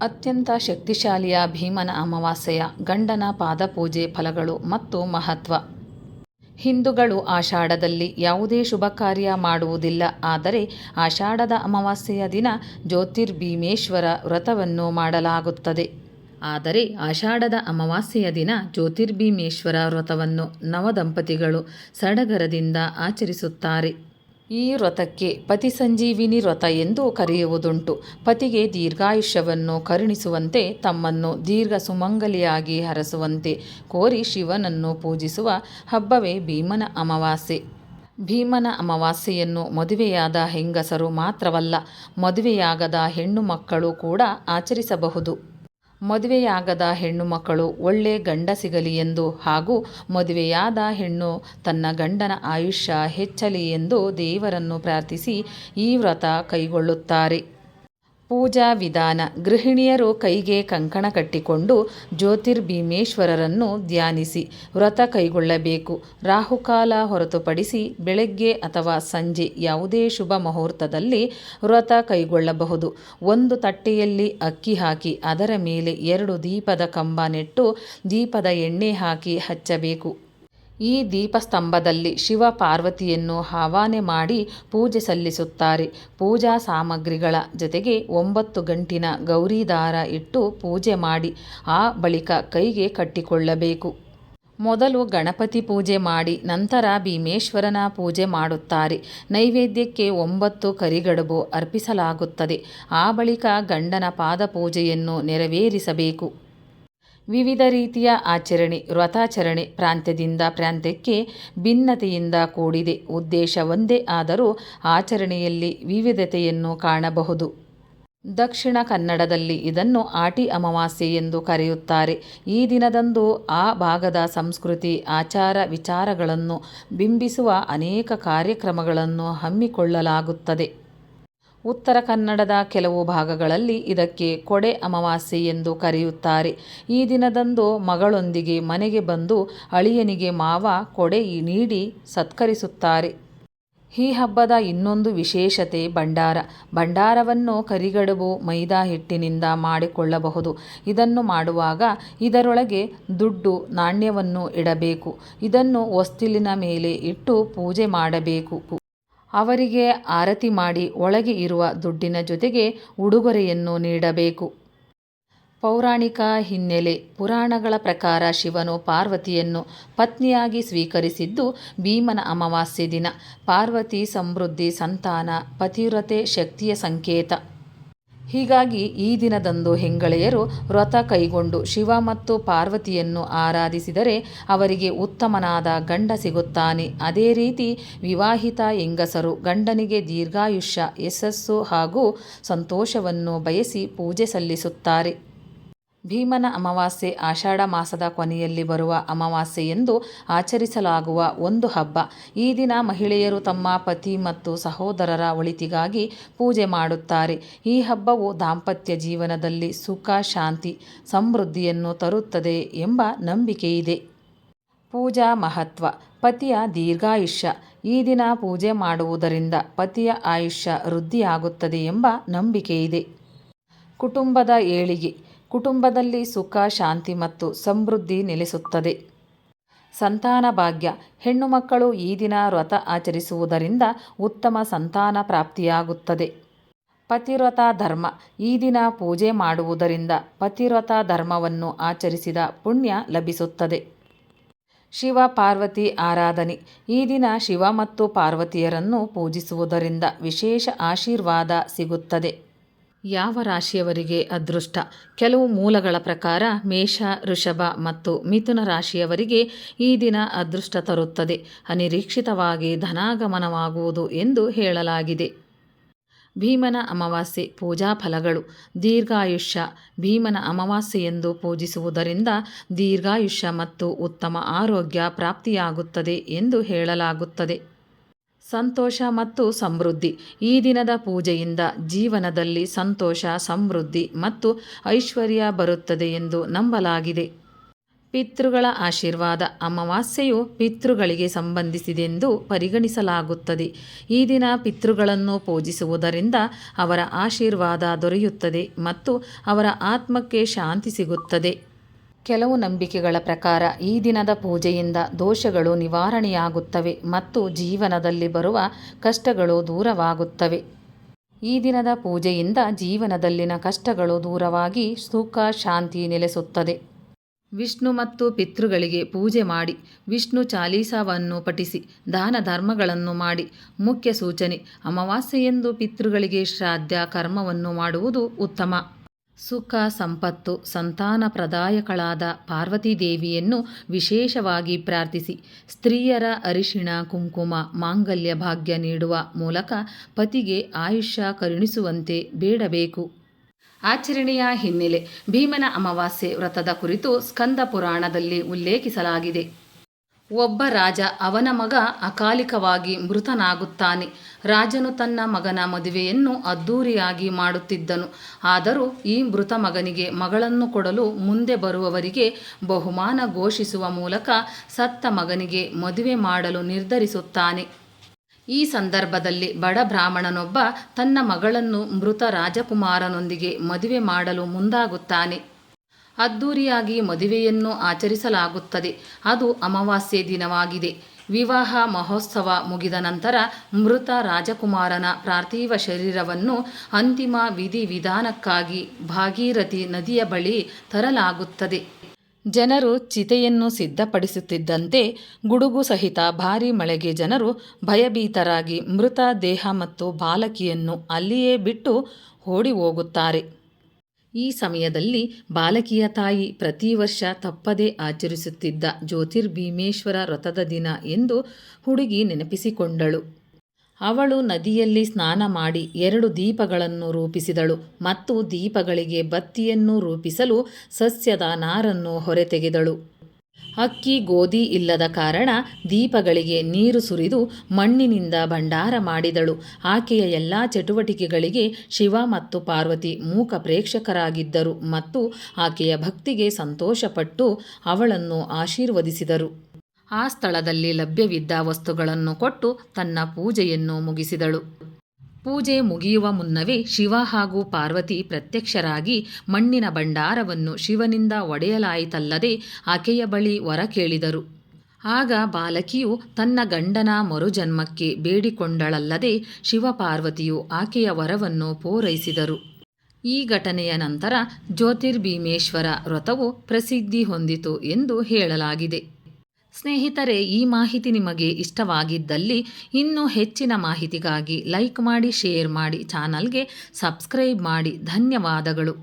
ಅತ್ಯಂತ ಶಕ್ತಿಶಾಲಿಯ ಭೀಮನ ಅಮಾವಾಸ್ಯೆಯ ಗಂಡನ ಪಾದಪೂಜೆ ಫಲಗಳು ಮತ್ತು ಮಹತ್ವ. ಹಿಂದೂಗಳು ಆಷಾಢದಲ್ಲಿ ಯಾವುದೇ ಶುಭ ಕಾರ್ಯ ಮಾಡುವುದಿಲ್ಲ. ಆದರೆ ಆಷಾಢದ ಅಮಾವಾಸ್ಯೆಯ ದಿನ ಜ್ಯೋತಿರ್ಭೀಮೇಶ್ವರ ವ್ರತವನ್ನು ಮಾಡಲಾಗುತ್ತದೆ. ಆದರೆ ಆಷಾಢದ ಅಮಾವಾಸ್ಯೆಯ ದಿನ ಜ್ಯೋತಿರ್ಭೀಮೇಶ್ವರ ವ್ರತವನ್ನು ನವದಂಪತಿಗಳು ಸಡಗರದಿಂದ ಆಚರಿಸುತ್ತಾರೆ. ಈ ವ್ರತಕ್ಕೆ ಪತಿ ಸಂಜೀವಿನಿ ವ್ರತ ಎಂದು ಕರೆಯುವುದುಂಟು. ಪತಿಗೆ ದೀರ್ಘಾಯುಷ್ಯವನ್ನು ಕರುಣಿಸುವಂತೆ, ತಮ್ಮನ್ನು ದೀರ್ಘ ಸುಮಂಗಲಿಯಾಗಿ ಹರಸುವಂತೆ ಕೋರಿ ಶಿವನನ್ನು ಪೂಜಿಸುವ ಹಬ್ಬವೇ ಭೀಮನ ಅಮಾವಾಸ್ಯೆ. ಭೀಮನ ಅಮಾವಾಸ್ಯೆಯನ್ನು ಮದುವೆಯಾದ ಹೆಂಗಸರು ಮಾತ್ರವಲ್ಲ, ಮದುವೆಯಾಗದ ಹೆಣ್ಣು ಮಕ್ಕಳು ಕೂಡ ಆಚರಿಸಬಹುದು. ಮದುವೆಯಾಗದ ಹೆಣ್ಣು ಮಕ್ಕಳು ಒಳ್ಳೆ ಗಂಡ ಸಿಗಲಿ ಎಂದು ಹಾಗೂ ಮದುವೆಯಾದ ಹೆಣ್ಣು ತನ್ನ ಗಂಡನ ಆಯುಷ್ಯ ಹೆಚ್ಚಲಿ ಎಂದು ದೇವರನ್ನು ಪ್ರಾರ್ಥಿಸಿ ಈ ವ್ರತ ಕೈಗೊಳ್ಳುತ್ತಾರೆ. ಪೂಜಾ ವಿಧಾನ: ಗೃಹಿಣಿಯರು ಕೈಗೆ ಕಂಕಣ ಕಟ್ಟಿಕೊಂಡು ಜ್ಯೋತಿರ್ಭೀಮೇಶ್ವರರನ್ನು ಧ್ಯಾನಿಸಿ ವ್ರತ ಕೈಗೊಳ್ಳಬೇಕು. ರಾಹುಕಾಲ ಹೊರತುಪಡಿಸಿ ಬೆಳಗ್ಗೆ ಅಥವಾ ಸಂಜೆ ಯಾವುದೇ ಶುಭ ಮುಹೂರ್ತದಲ್ಲಿ ವ್ರತ ಕೈಗೊಳ್ಳಬಹುದು. ಒಂದು ತಟ್ಟೆಯಲ್ಲಿ ಅಕ್ಕಿ ಹಾಕಿ ಅದರ ಮೇಲೆ 2 ದೀಪದ ಕಂಬ ನೆಟ್ಟು ದೀಪದ ಎಣ್ಣೆ ಹಾಕಿ ಹಚ್ಚಬೇಕು. ಈ ದೀಪಸ್ತಂಭದಲ್ಲಿ ಶಿವ ಪಾರ್ವತಿಯನ್ನು ಆವಾಹನೆ ಮಾಡಿ ಪೂಜೆ ಸಲ್ಲಿಸುತ್ತಾರೆ. ಪೂಜಾ ಸಾಮಗ್ರಿಗಳ ಜೊತೆಗೆ 9 ಗಂಟಿನ ಗೌರಿ ದಾರ ಇಟ್ಟು ಪೂಜೆ ಮಾಡಿ ಆ ಬಳಿಕ ಕೈಗೆ ಕಟ್ಟಿಕೊಳ್ಳಬೇಕು. ಮೊದಲು ಗಣಪತಿ ಪೂಜೆ ಮಾಡಿ ನಂತರ ಭೀಮೇಶ್ವರನ ಪೂಜೆ ಮಾಡುತ್ತಾರೆ. ನೈವೇದ್ಯಕ್ಕೆ 9 ಕರಿಗಡುಬು ಅರ್ಪಿಸಲಾಗುತ್ತದೆ. ಆ ಬಳಿಕ ಗಂಡನ ಪಾದಪೂಜೆಯನ್ನು ನೆರವೇರಿಸಬೇಕು. ವಿವಿಧ ರೀತಿಯ ಆಚರಣೆ: ವ್ರತಾಚರಣೆ ಪ್ರಾಂತ್ಯದಿಂದ ಪ್ರಾಂತ್ಯಕ್ಕೆ ಭಿನ್ನತೆಯಿಂದ ಕೂಡಿದೆ. ಉದ್ದೇಶ ಒಂದೇ ಆದರೂ ಆಚರಣೆಯಲ್ಲಿ ವಿವಿಧತೆಯನ್ನು ಕಾಣಬಹುದು. ದಕ್ಷಿಣ ಕನ್ನಡದಲ್ಲಿ ಇದನ್ನು ಆಟಿ ಅಮಾವಾಸ್ಯೆ ಎಂದು ಕರೆಯುತ್ತಾರೆ. ಈ ದಿನದಂದು ಆ ಭಾಗದ ಸಂಸ್ಕೃತಿ, ಆಚಾರ ವಿಚಾರಗಳನ್ನು ಬಿಂಬಿಸುವ ಅನೇಕ ಕಾರ್ಯಕ್ರಮಗಳನ್ನು ಹಮ್ಮಿಕೊಳ್ಳಲಾಗುತ್ತದೆ. ಉತ್ತರ ಕನ್ನಡದ ಕೆಲವು ಭಾಗಗಳಲ್ಲಿ ಇದಕ್ಕೆ ಕೊಡೆ ಅಮಾವಾಸ್ಯೆ ಎಂದು ಕರೆಯುತ್ತಾರೆ. ಈ ದಿನದಂದು ಮಗಳೊಂದಿಗೆ ಮನೆಗೆ ಬಂದು ಅಳಿಯನಿಗೆ ಮಾವ ಕೊಡೆ ನೀಡಿ ಸತ್ಕರಿಸುತ್ತಾರೆ. ಈ ಹಬ್ಬದ ಇನ್ನೊಂದು ವಿಶೇಷತೆ ಭಂಡಾರ. ಭಂಡಾರವನ್ನು ಕರಿಗಡುಬು, ಮೈದಾ ಹಿಟ್ಟಿನಿಂದ ಮಾಡಿಕೊಳ್ಳಬಹುದು. ಇದನ್ನು ಮಾಡುವಾಗ ಇದರೊಳಗೆ ದುಡ್ಡು ನಾಣ್ಯವನ್ನು ಇಡಬೇಕು. ಇದನ್ನು ಹೊಸ್ತಿಲಿನ ಮೇಲೆ ಇಟ್ಟು ಪೂಜೆ ಮಾಡಬೇಕು. ಅವರಿಗೆ ಆರತಿ ಮಾಡಿ ಒಳಗೆ ಇರುವ ದುಡ್ಡಿನ ಜೊತೆಗೆ ಉಡುಗೊರೆಯನ್ನು ನೀಡಬೇಕು. ಪೌರಾಣಿಕ ಹಿನ್ನೆಲೆ: ಪುರಾಣಗಳ ಪ್ರಕಾರ ಶಿವನು ಪಾರ್ವತಿಯನ್ನು ಪತ್ನಿಯಾಗಿ ಸ್ವೀಕರಿಸಿದ್ದು ಭೀಮನ ಅಮಾವಾಸ್ಯೆ ದಿನ. ಪಾರ್ವತಿ ಸಮೃದ್ಧಿ, ಸಂತಾನ, ಪತಿವ್ರತೆ, ಶಕ್ತಿಯ ಸಂಕೇತ. ಹೀಗಾಗಿ ಈ ದಿನದಂದು ಹೆಂಗಳೆಯರು ವ್ರತ ಕೈಗೊಂಡು ಶಿವ ಮತ್ತು ಪಾರ್ವತಿಯನ್ನು ಆರಾಧಿಸಿದರೆ ಅವರಿಗೆ ಉತ್ತಮನಾದ ಗಂಡ ಸಿಗುತ್ತಾನೆ. ಅದೇ ರೀತಿ ವಿವಾಹಿತ ಹೆಂಗಸರು ಗಂಡನಿಗೆ ದೀರ್ಘಾಯುಷ್ಯ, ಯಶಸ್ಸು ಹಾಗೂ ಸಂತೋಷವನ್ನು ಬಯಸಿ ಪೂಜೆ ಸಲ್ಲಿಸುತ್ತಾರೆ. ಭೀಮನ ಅಮಾವಾಸ್ಯೆ ಆಷಾಢ ಮಾಸದ ಕೊನೆಯಲ್ಲಿ ಬರುವ ಅಮಾವಾಸ್ಯೆ ಎಂದು ಆಚರಿಸಲಾಗುವ ಒಂದು ಹಬ್ಬ. ಈ ದಿನ ಮಹಿಳೆಯರು ತಮ್ಮ ಪತಿ ಮತ್ತು ಸಹೋದರರ ಒಳಿತಿಗಾಗಿ ಪೂಜೆ ಮಾಡುತ್ತಾರೆ. ಈ ಹಬ್ಬವು ದಾಂಪತ್ಯ ಜೀವನದಲ್ಲಿ ಸುಖ, ಶಾಂತಿ, ಸಮೃದ್ಧಿಯನ್ನು ತರುತ್ತದೆ ಎಂಬ ನಂಬಿಕೆಯಿದೆ. ಪೂಜಾ ಮಹತ್ವ: ಪತಿಯ ದೀರ್ಘಾಯುಷ್ಯ. ಈ ದಿನ ಪೂಜೆ ಮಾಡುವುದರಿಂದ ಪತಿಯ ಆಯುಷ್ಯ ವೃದ್ಧಿಯಾಗುತ್ತದೆ ಎಂಬ ನಂಬಿಕೆಯಿದೆ. ಕುಟುಂಬದ ಏಳಿಗೆ: ಕುಟುಂಬದಲ್ಲಿ ಸುಖ, ಶಾಂತಿ ಮತ್ತು ಸಮೃದ್ಧಿ ನೆಲೆಸುತ್ತದೆ. ಸಂತಾನ ಭಾಗ್ಯ: ಹೆಣ್ಣು ಮಕ್ಕಳು ಈ ದಿನ ವ್ರತ ಆಚರಿಸುವುದರಿಂದ ಉತ್ತಮ ಸಂತಾನ ಪ್ರಾಪ್ತಿಯಾಗುತ್ತದೆ. ಪತಿವ್ರತ ಧರ್ಮ: ಈ ದಿನ ಪೂಜೆ ಮಾಡುವುದರಿಂದ ಪತಿವ್ರತ ಧರ್ಮವನ್ನು ಆಚರಿಸಿದ ಪುಣ್ಯ ಲಭಿಸುತ್ತದೆ. ಶಿವ ಪಾರ್ವತಿ ಆರಾಧನೆ: ಈ ದಿನ ಶಿವ ಮತ್ತು ಪಾರ್ವತಿಯರನ್ನು ಪೂಜಿಸುವುದರಿಂದ ವಿಶೇಷ ಆಶೀರ್ವಾದ ಸಿಗುತ್ತದೆ. ಯಾವ ರಾಶಿಯವರಿಗೆ ಅದೃಷ್ಟ? ಕೆಲವು ಮೂಲಗಳ ಪ್ರಕಾರ ಮೇಷ, ವೃಷಭ ಮತ್ತು ಮಿಥುನ ರಾಶಿಯವರಿಗೆ ಈ ದಿನ ಅದೃಷ್ಟ ತರುತ್ತದೆ. ಅನಿರೀಕ್ಷಿತವಾಗಿ ಧನಾಗಮನವಾಗುವುದು ಎಂದು ಹೇಳಲಾಗಿದೆ. ಭೀಮನ ಅಮಾವಾಸ್ಯೆ ಪೂಜಾ ಫಲಗಳು: ದೀರ್ಘಾಯುಷ್ಯ. ಭೀಮನ ಅಮಾವಾಸ್ಯೆಯಂದು ಪೂಜಿಸುವುದರಿಂದ ದೀರ್ಘಾಯುಷ್ಯ ಮತ್ತು ಉತ್ತಮ ಆರೋಗ್ಯ ಪ್ರಾಪ್ತಿಯಾಗುತ್ತದೆ ಎಂದು ಹೇಳಲಾಗುತ್ತದೆ. ಸಂತೋಷ ಮತ್ತು ಸಮೃದ್ಧಿ: ಈ ದಿನದ ಪೂಜೆಯಿಂದ ಜೀವನದಲ್ಲಿ ಸಂತೋಷ, ಸಮೃದ್ಧಿ ಮತ್ತು ಐಶ್ವರ್ಯ ಬರುತ್ತದೆ ಎಂದು ನಂಬಲಾಗಿದೆ. ಪಿತೃಗಳ ಆಶೀರ್ವಾದ. ಅಮಾವಾಸ್ಯೆಯು ಪಿತೃಗಳಿಗೆ ಸಂಬಂಧಿಸಿದೆಂದು ಪರಿಗಣಿಸಲಾಗುತ್ತದೆ. ಈ ದಿನ ಪಿತೃಗಳನ್ನು ಪೂಜಿಸುವುದರಿಂದ ಅವರ ಆಶೀರ್ವಾದ ದೊರೆಯುತ್ತದೆ ಮತ್ತು ಅವರ ಆತ್ಮಕ್ಕೆ ಶಾಂತಿ ಸಿಗುತ್ತದೆ. ಕೆಲವು ನಂಬಿಕೆಗಳ ಪ್ರಕಾರ ಈ ದಿನದ ಪೂಜೆಯಿಂದ ದೋಷಗಳು ನಿವಾರಣೆಯಾಗುತ್ತವೆ ಮತ್ತು ಜೀವನದಲ್ಲಿ ಬರುವ ಕಷ್ಟಗಳು ದೂರವಾಗುತ್ತವೆ. ಈ ದಿನದ ಪೂಜೆಯಿಂದ ಜೀವನದಲ್ಲಿನ ಕಷ್ಟಗಳು ದೂರವಾಗಿ ಸುಖ ಶಾಂತಿ ನೆಲೆಸುತ್ತದೆ. ವಿಷ್ಣು ಮತ್ತು ಪಿತೃಗಳಿಗೆ ಪೂಜೆ ಮಾಡಿ, ವಿಷ್ಣು ಚಾಲೀಸವನ್ನು ಪಠಿಸಿ, ದಾನ ಧರ್ಮಗಳನ್ನು ಮಾಡಿ. ಮುಖ್ಯ ಸೂಚನೆ: ಅಮಾವಾಸ್ಯೆಯಂದು ಪಿತೃಗಳಿಗೆ ಶ್ರಾದ್ದ ಕರ್ಮವನ್ನು ಮಾಡುವುದು ಉತ್ತಮ. ಸುಖ ಸಂಪತ್ತು ಸಂತಾನ ಪ್ರದಾಯಕಳಾದ ಪಾರ್ವತೀ ದೇವಿಯನ್ನು ವಿಶೇಷವಾಗಿ ಪ್ರಾರ್ಥಿಸಿ. ಸ್ತ್ರೀಯರ ಅರಿಶಿಣ ಕುಂಕುಮ ಮಾಂಗಲ್ಯ ಭಾಗ್ಯ ನೀಡುವ ಮೂಲಕ ಪತಿಗೆ ಆಯುಷ್ಯ ಕರುಣಿಸುವಂತೆ ಬೇಡಬೇಕು. ಆಚರಣೆಯ ಹಿನ್ನೆಲೆ: ಭೀಮನ ಅಮಾವಾಸ್ಯೆ ವ್ರತದ ಕುರಿತು ಸ್ಕಂದ ಪುರಾಣದಲ್ಲಿ ಉಲ್ಲೇಖಿಸಲಾಗಿದೆ. ಒಬ್ಬ ರಾಜ, ಅವನ ಮಗ ಅಕಾಲಿಕವಾಗಿ ಮೃತನಾಗುತ್ತಾನೆ. ರಾಜನು ತನ್ನ ಮಗನ ಮದುವೆಯನ್ನು ಅದ್ಧೂರಿಯಾಗಿ ಮಾಡುತ್ತಿದ್ದನು. ಆದರೂ ಈ ಮೃತ ಮಗನಿಗೆ ಮಗಳನ್ನು ಕೊಡಲು ಮುಂದೆ ಬರುವವರಿಗೆ ಬಹುಮಾನ ಘೋಷಿಸುವ ಮೂಲಕ ಸತ್ತ ಮಗನಿಗೆ ಮದುವೆ ಮಾಡಲು ನಿರ್ಧರಿಸುತ್ತಾನೆ. ಈ ಸಂದರ್ಭದಲ್ಲಿ ಬಡ ಬ್ರಾಹ್ಮಣನೊಬ್ಬ ತನ್ನ ಮಗಳನ್ನು ಮೃತ ರಾಜಕುಮಾರನೊಂದಿಗೆ ಮದುವೆ ಮಾಡಲು ಮುಂದಾಗುತ್ತಾನೆ. ಅದ್ಧೂರಿಯಾಗಿ ಮದುವೆಯನ್ನು ಆಚರಿಸಲಾಗುತ್ತದೆ. ಅದು ಅಮಾವಾಸ್ಯೆ ದಿನವಾಗಿದೆ. ವಿವಾಹ ಮಹೋತ್ಸವ ಮುಗಿದ ನಂತರ ಮೃತ ರಾಜಕುಮಾರನ ಪಾರ್ಥಿವ ಶರೀರವನ್ನು ಅಂತಿಮ ವಿಧಿವಿಧಾನಕ್ಕಾಗಿ ಭಾಗೀರಥಿ ನದಿಯ ಬಳಿ ತರಲಾಗುತ್ತದೆ. ಜನರು ಚಿತೆಯನ್ನು ಸಿದ್ಧಪಡಿಸುತ್ತಿದ್ದಂತೆ ಗುಡುಗು ಸಹಿತ ಭಾರೀ ಮಳೆಗೆ ಜನರು ಭಯಭೀತರಾಗಿ ಮೃತ ದೇಹ ಮತ್ತು ಬಾಲಕಿಯನ್ನು ಅಲ್ಲಿಯೇ ಬಿಟ್ಟು ಓಡಿ ಹೋಗುತ್ತಾರೆ. ಈ ಸಮಯದಲ್ಲಿ ಬಾಲಕಿಯ ತಾಯಿ ಪ್ರತಿ ವರ್ಷ ತಪ್ಪದೇ ಆಚರಿಸುತ್ತಿದ್ದ ಜ್ಯೋತಿರ್ಭೀಮೇಶ್ವರ ವ್ರತದ ದಿನ ಎಂದು ಹುಡುಗಿ ನೆನಪಿಸಿಕೊಂಡಳು. ಅವಳು ನದಿಯಲ್ಲಿ ಸ್ನಾನ ಮಾಡಿ 2 ದೀಪಗಳನ್ನು ರೂಪಿಸಿದಳು ಮತ್ತು ದೀಪಗಳಿಗೆ ಬತ್ತಿಯನ್ನು ರೂಪಿಸಲು ಸಸ್ಯದ ನಾರನ್ನು ಹೊರತೆಗೆದಳು. ಅಕ್ಕಿ ಗೋಧಿ ಇಲ್ಲದ ಕಾರಣ ದೀಪಗಳಿಗೆ ನೀರು ಸುರಿದು ಮಣ್ಣಿನಿಂದ ಭಂಡಾರ ಮಾಡಿದಳು. ಆಕೆಯ ಎಲ್ಲ ಚಟುವಟಿಕೆಗಳಿಗೆ ಶಿವ ಮತ್ತು ಪಾರ್ವತಿ ಮೂಕ ಪ್ರೇಕ್ಷಕರಾಗಿದ್ದರು ಮತ್ತು ಆಕೆಯ ಭಕ್ತಿಗೆ ಸಂತೋಷಪಟ್ಟು ಅವಳನ್ನು ಆಶೀರ್ವದಿಸಿದರು. ಆ ಸ್ಥಳದಲ್ಲಿ ಲಭ್ಯವಿದ್ದ ವಸ್ತುಗಳನ್ನು ಕೊಟ್ಟು ತನ್ನ ಪೂಜೆಯನ್ನು ಮುಗಿಸಿದಳು. ಪೂಜೆ ಮುಗಿಯುವ ಮುನ್ನವೇ ಶಿವ ಹಾಗೂ ಪಾರ್ವತಿ ಪ್ರತ್ಯಕ್ಷರಾಗಿ ಮಣ್ಣಿನ ಭಂಡಾರವನ್ನು ಶಿವನಿಂದ ಒಡೆಯಲಾಯಿತಲ್ಲದೆ ಆಕೆಯ ಬಳಿ ವರ ಕೇಳಿದರು. ಆಗ ಬಾಲಕಿಯು ತನ್ನ ಗಂಡನ ಮರುಜನ್ಮಕ್ಕೆ ಬೇಡಿಕೊಂಡಳಲ್ಲದೆ ಶಿವಪಾರ್ವತಿಯು ಆಕೆಯ ವರವನ್ನು ಪೂರೈಸಿದರು. ಈ ಘಟನೆಯ ನಂತರ ಜ್ಯೋತಿರ್ಭೀಮೇಶ್ವರ ವ್ರತವು ಪ್ರಸಿದ್ಧಿ ಹೊಂದಿತು ಎಂದು ಹೇಳಲಾಗಿದೆ. ಸ್ನೇಹಿತರೆ, ಈ ಮಾಹಿತಿ ನಿಮಗೆ ಇಷ್ಟವಾಗಿದ್ದಲ್ಲಿ ಇನ್ನೂ ಹೆಚ್ಚಿನ ಮಾಹಿತಿಗಾಗಿ ಲೈಕ್ ಮಾಡಿ, ಶೇರ್ ಮಾಡಿ, ಚಾನಲ್ಗೆ ಸಬ್ಸ್ಕ್ರೈಬ್ ಮಾಡಿ. ಧನ್ಯವಾದಗಳು.